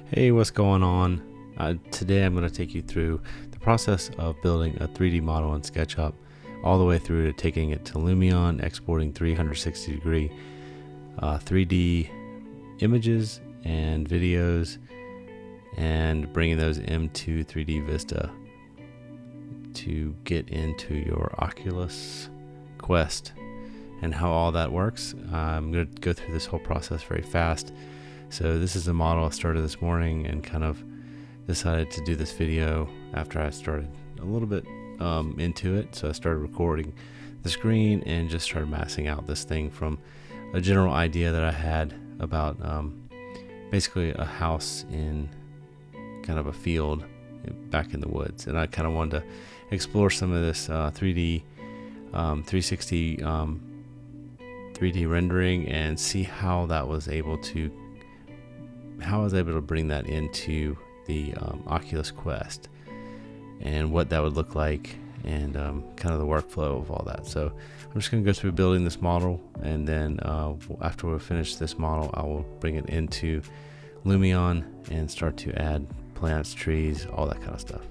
Hey, what's going on? Today I'm going to take you through the process of building a 3D model in SketchUp, all the way through to taking it to Lumion, exporting 360 degree 3D images and videos, and bringing those into 3D Vista to get into your Oculus Quest, and how all that works. I'm going to go through this whole process very fast. So this is a model I started this morning and kind of decided to do this video after I started a little bit into it. So I started recording the screen and just started massing out this thing from a general idea that I had about basically a house in kind of a field back in the woods. And I kind of wanted to explore some of this 3D 360 3D rendering and see how I was able to bring that into the Oculus Quest and what that would look like, and kind of the workflow of all that. So I'm just going to go through building this model, and then after we finish this model, I will bring it into Lumion and start to add plants, trees, all that kind of stuff.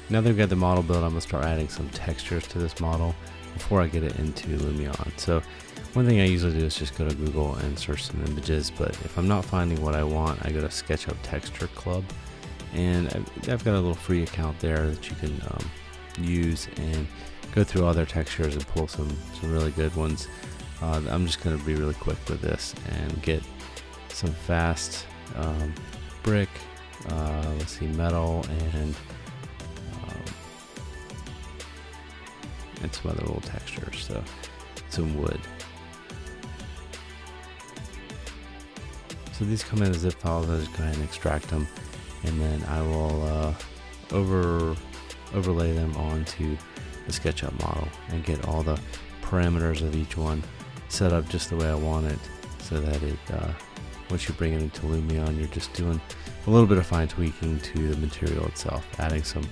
Now that we've got the model built, I'm going to start adding some textures to this model before I get it into Lumion. So one thing I usually do is just go to Google and search some images, but if I'm not finding what I want, I go to SketchUp Texture Club, and I've got a little free account there that you can use and go through all their textures and pull some really good ones. I'm just going to be really quick with this and get some fast brick, let's see, metal, and some other little textures, so some wood. So these come in as zip files. I'll just go ahead and extract them, and then I will overlay them onto the SketchUp model and get all the parameters of each one set up just the way I want it, so that it once you bring it into Lumion, you're just doing a little bit of fine tweaking to the material itself, adding some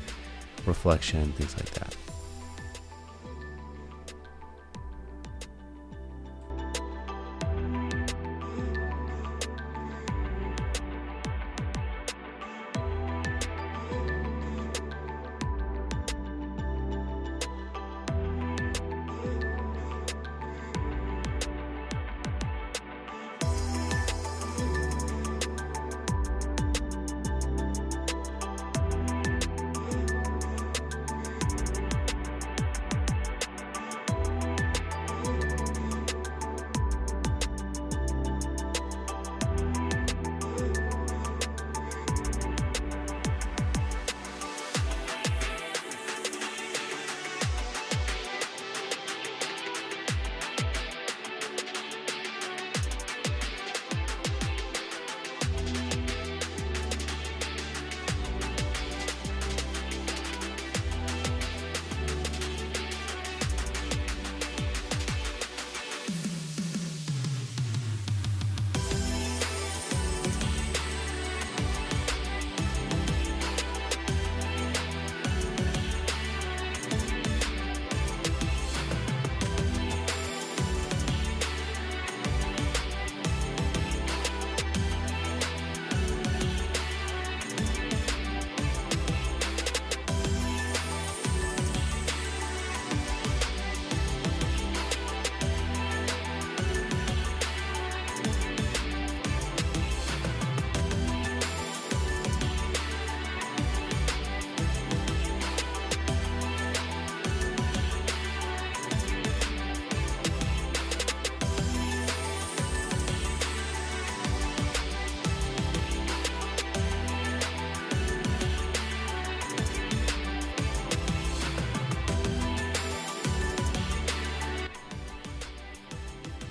reflection, things like that.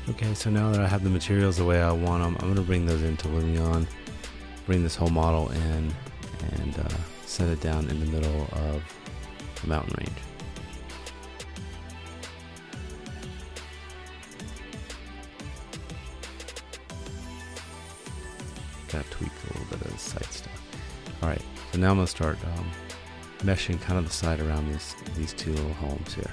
Okay, so now that I have the materials the way I want them, I'm going to bring those into Lumion, bring this whole model in, and set it down in the middle of the mountain range. Got to tweak a little bit of the side stuff. Alright, so now I'm going to start meshing kind of the side around these two little homes here.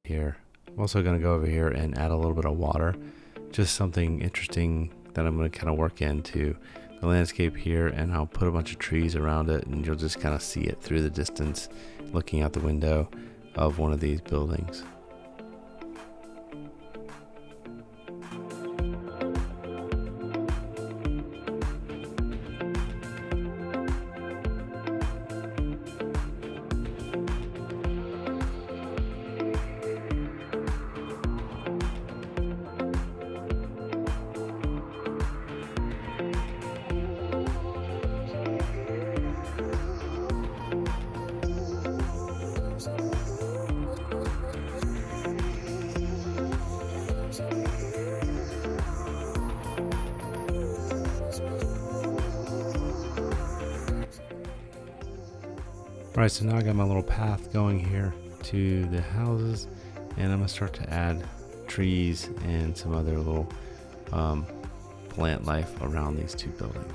Here, I'm also going to go over here and add a little bit of water, just something interesting that I'm going to kind of work into the landscape here, and I'll put a bunch of trees around it, and you'll just kind of see it through the distance looking out the window of one of these buildings. Alright, so now I got my little path going here to the houses, and I'm going to start to add trees and some other little plant life around these two buildings.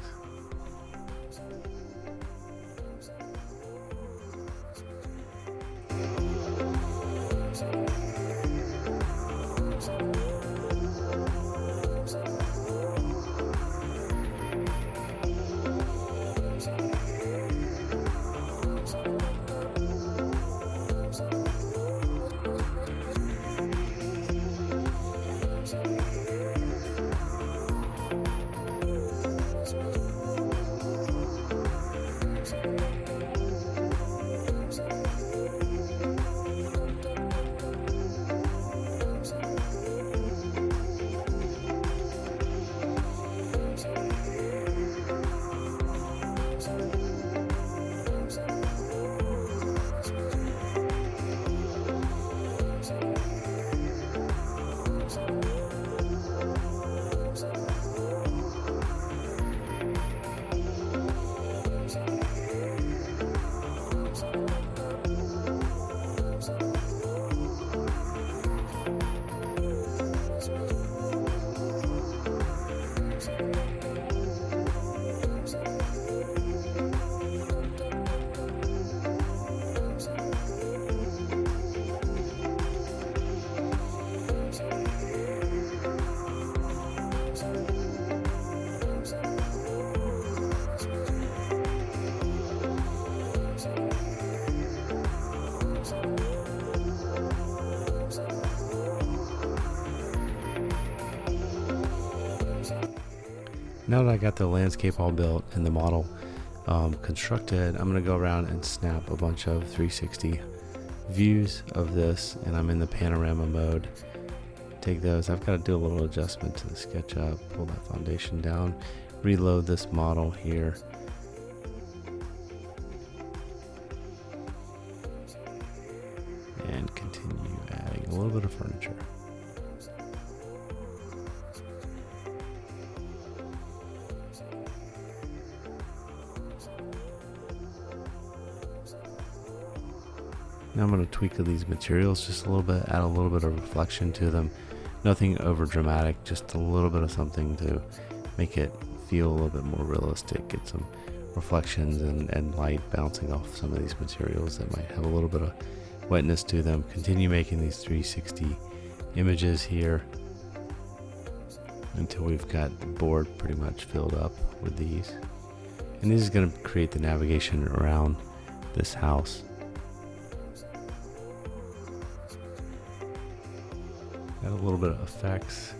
Now that I got the landscape all built and the model constructed, I'm going to go around and snap a bunch of 360 views of this, and I'm in the panorama mode. Take those. I've got to do a little adjustment to the SketchUp, pull that foundation down, reload this model here. And continue adding a little bit of furniture. Now I'm going to tweak these materials just a little bit, add a little bit of reflection to them. Nothing over dramatic, just a little bit of something to make it feel a little bit more realistic. Get some reflections and light bouncing off some of these materials that might have a little bit of wetness to them. Continue making these 360 images here until we've got the board pretty much filled up with these. And this is going to create the navigation around this house. Add a little bit of effects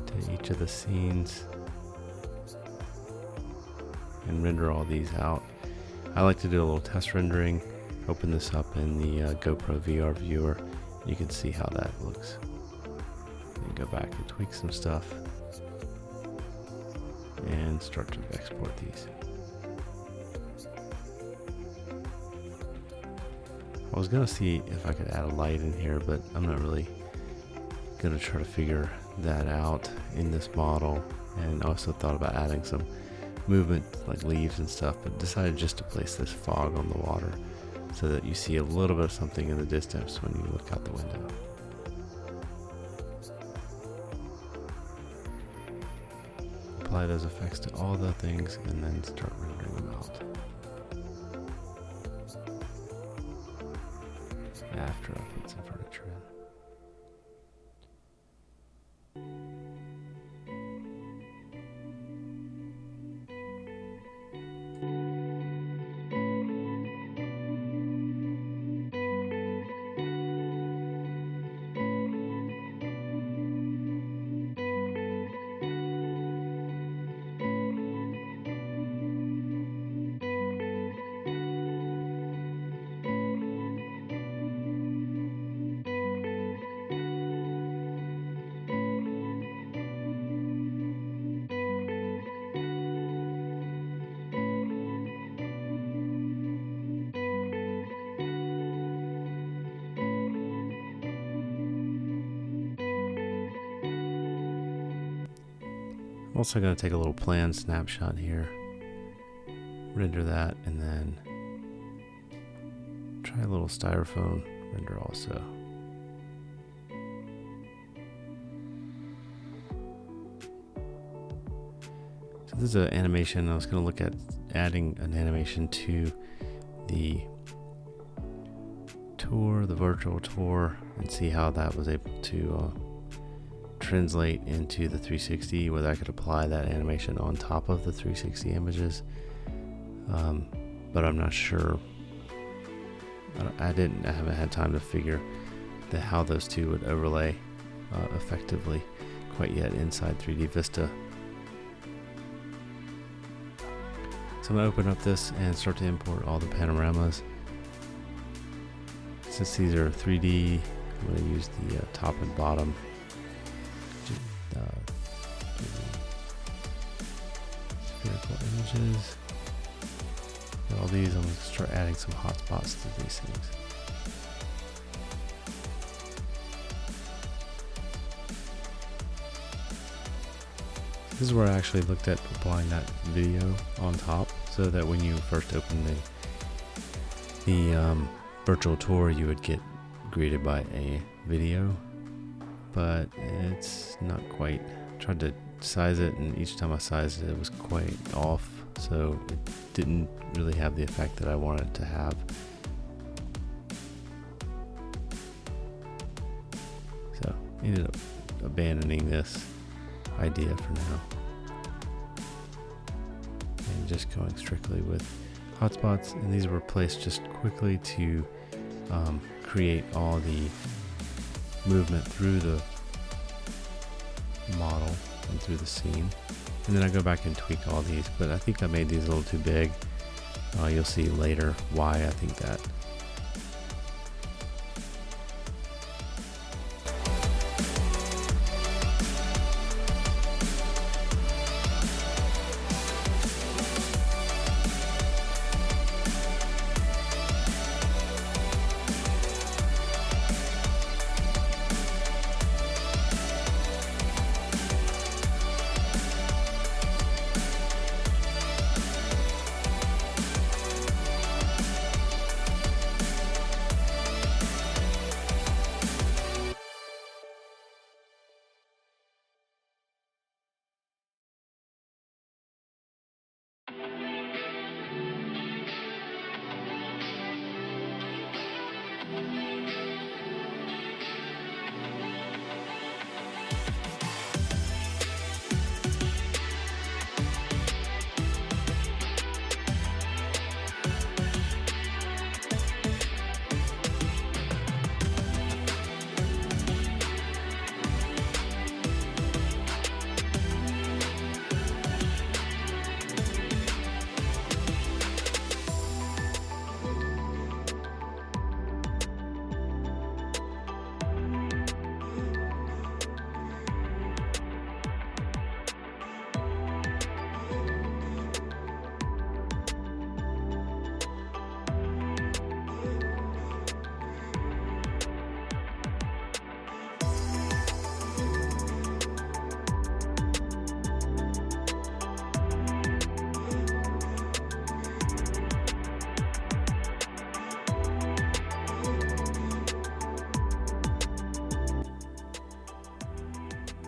to each of the scenes and render all these out. I like to do a little test rendering. Open this up in the GoPro VR viewer. You can see how that looks. And go back and tweak some stuff and start to export these. I was gonna see if I could add a light in here, but I'm not really gonna try to figure that out in this model. And also thought about adding some movement like leaves and stuff, but decided just to place this fog on the water so that you see a little bit of something in the distance when you look out the window. Apply those effects to all the things and then start rendering them out. After I put some furniture in. I'm also going to take a little plan snapshot here, render that, and then try a little styrofoam render also. So this is an animation. I was going to look at adding an animation to the tour, the virtual tour, and see how that was able to translate into the 360, whether I could apply that animation on top of the 360 images. But I'm not sure. I haven't had time to figure how those two would overlay effectively quite yet inside 3D Vista. So I'm going to open up this and start to import all the panoramas. Since these are 3D, I'm going to use the top and bottom. Spherical images. All these, I'm going to start adding some hotspots to these things. This is where I actually looked at applying that video on top, so that when you first open the virtual tour, you would get greeted by a video, but it's not quite. I tried to size it, and each time I sized it, it was quite off, so it didn't really have the effect that I wanted it to have. So I ended up abandoning this idea for now and just going strictly with hotspots, and these were placed just quickly to create all the movement through the model and through the scene. And then I go back and tweak all these, but I think I made these a little too big. You'll see later why I think that.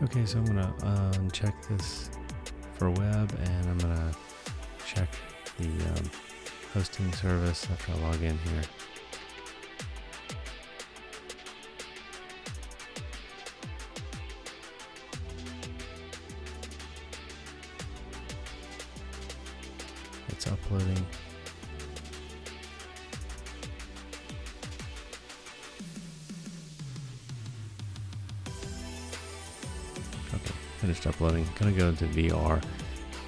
Okay, so I'm gonna uncheck this for web, and I'm gonna check the hosting service after I log in here. It's uploading. Finished uploading. I'm gonna go into VR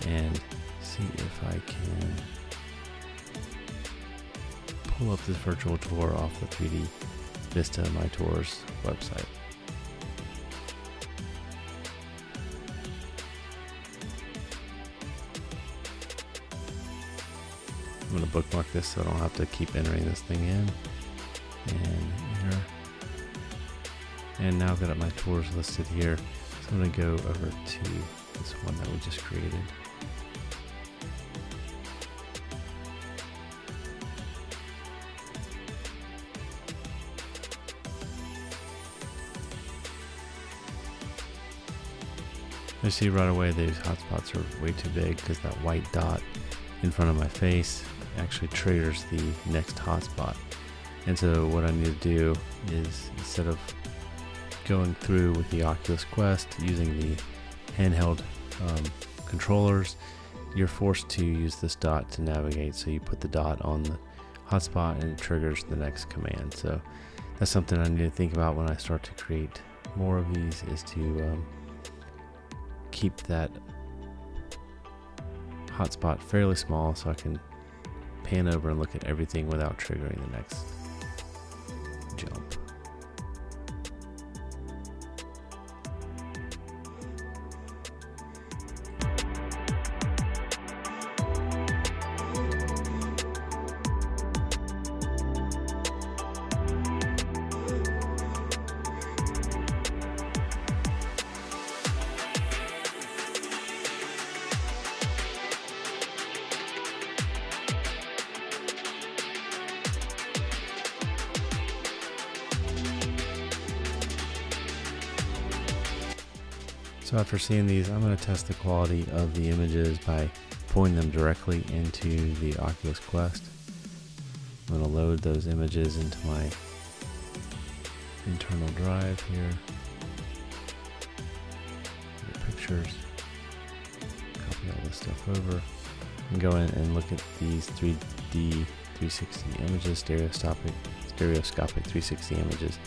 and see if I can pull up this virtual tour off the 3D Vista My Tours website. I'm gonna bookmark this so I don't have to keep entering this thing in. And enter. And now I've got my tours listed here. So I'm going to go over to this one that we just created. I see right away these hotspots are way too big because that white dot in front of my face actually triggers the next hotspot. And so what I need to do is, instead of going through with the Oculus Quest using the handheld controllers, you're forced to use this dot to navigate. So you put the dot on the hotspot and it triggers the next command. So that's something I need to think about when I start to create more of these, is to keep that hotspot fairly small so I can pan over and look at everything without triggering the next jump. So after seeing these, I'm going to test the quality of the images by pulling them directly into the Oculus Quest. I'm going to load those images into my internal drive here. Pictures. Copy all this stuff over. And go in and look at these 3D 360 images, stereoscopic 360 images,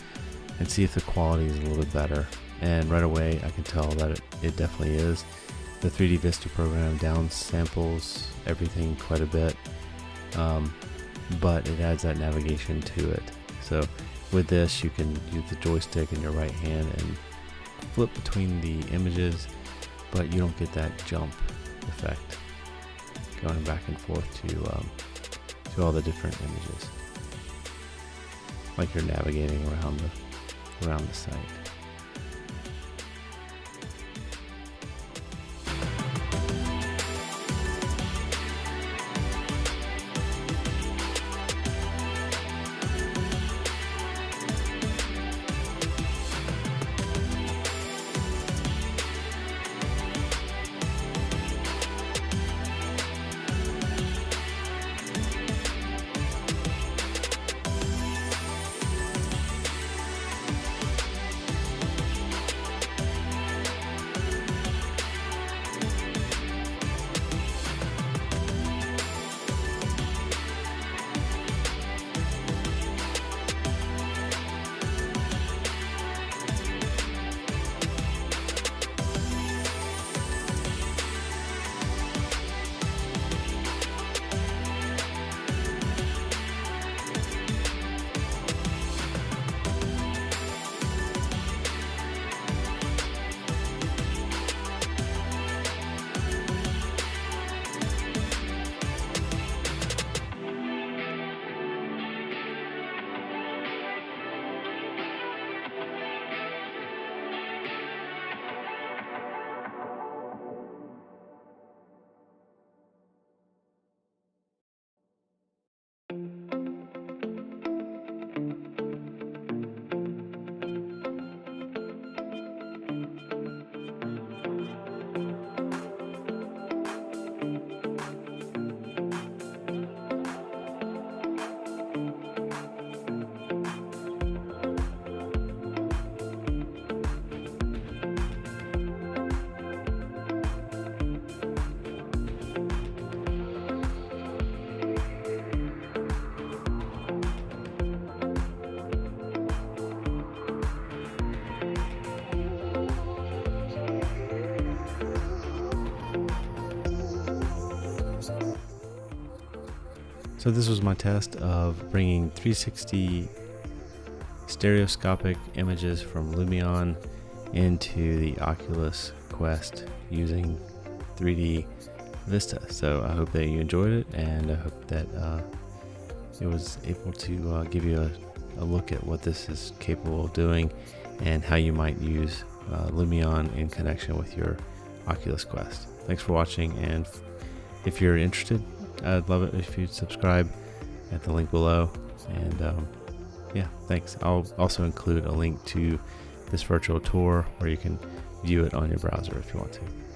and see if the quality is a little bit better. And right away I can tell that it definitely is. The 3D Vista program downsamples everything quite a bit, but it adds that navigation to it. So with this, you can use the joystick in your right hand and flip between the images, but you don't get that jump effect going back and forth to all the different images, like you're navigating around the site. So this was my test of bringing 360 stereoscopic images from Lumion into the Oculus Quest using 3D Vista. So I hope that you enjoyed it, and I hope that it was able to give you a look at what this is capable of doing and how you might use Lumion in connection with your Oculus Quest. Thanks for watching, and if you're interested, I'd love it if you'd subscribe at the link below. And yeah, thanks. I'll also include a link to this virtual tour where you can view it on your browser if you want to.